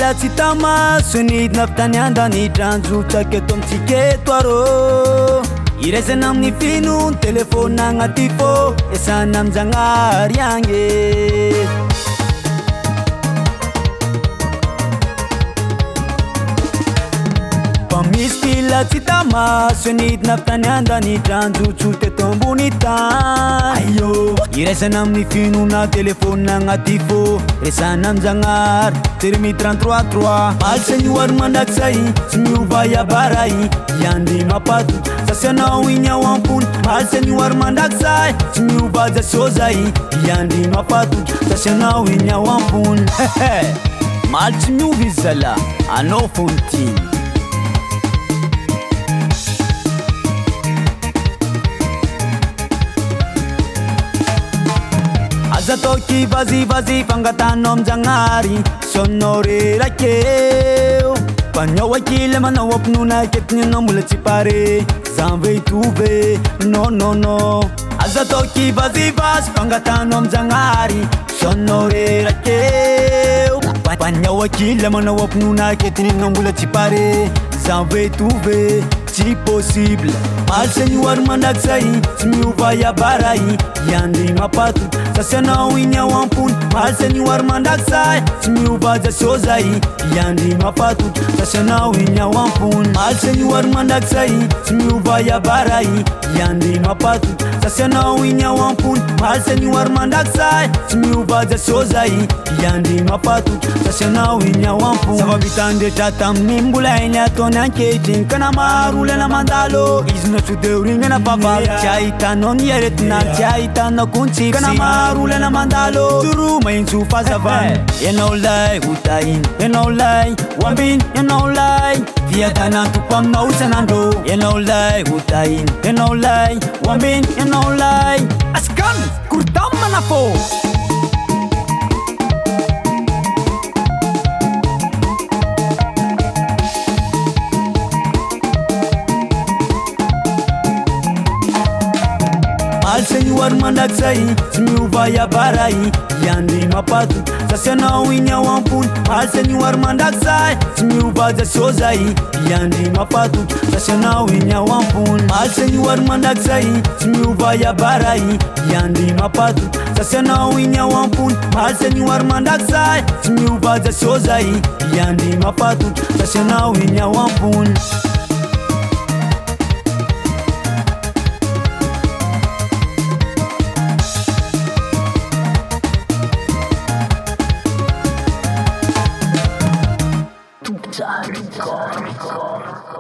mila tsy tamaso nidina avitany andanidranjotsaka eto amitsika arô iraisana amin'ny fino ny telefôna agnaty fô esana aminjanahary agny misy mila tsy tamaso nidina avitany andanidranjotsotra eto ambony tany iraisana amin'ny finona telefôna agnaty fô resana aminjanahary jeremy 33 malitsany oary mandrakizay tsy miova iabaray iandry mapatoky sasianao igny ao ampony malitsany oary mandrakizay tsy miova jasozay iandry mapatoky sasianao igny ao ampony malitsy miova izy zala anao fontigny aza toki vazivazy fangatanao aminjanahary sonao rerakeo fanao akily manao ampinona ketiny anao mbola tsy pare zanve itove nonono aza toki vazivazy fangatanao aminjanahary sonao rerakeo fanao akily manao ampinona ketiny anao mbola tsy pare zanve itove tsy possible malitsany oary mandrakizay tsy miova iabaray iandry mapatoky sasianao igny ao ampony malitsany oary mandrakizay tsy miova jasozay iandry mapatoky sasianao igny ao ampony malitsany oary mandrakizay tsy miova iabaray iandry mapatoky sasianao igny ao ampony malitsany oary mandrakizay tsy miova jasozay iandry mapatoky sasianao igny ao ampony zava-bitandretra tamin'ny mbola hainy ataony ankehitriny ka namaro olana mandalo izy natsodeo-rigna nafavaly tsy ahitanao ny aretina tsy ahitanao kontsify ka namaro olana mandalo toro maintso fazavany ianao lay hotahiny ianao lay hoambiny ianao lay viadanantopo aminao isanandro ianao lay hotahiny ianao lay hoambiny ianao lay asikany kortamana fô malitsany oary mandrakizay tsy miova iabaray iandry mapatoky sasianao igny ao ampony malitsany oary mandrakizay tsy miova jasozay iandry mapatoky sasianao igny ao ampony malitsany oary mandrakizay tsy miova iabaray iandry mapatoky sasianao igny ao ampony malitsany oary mandrakizay tsy miova jasozay iandry mapatoky sasianao igny ao ampony Tomputs'a.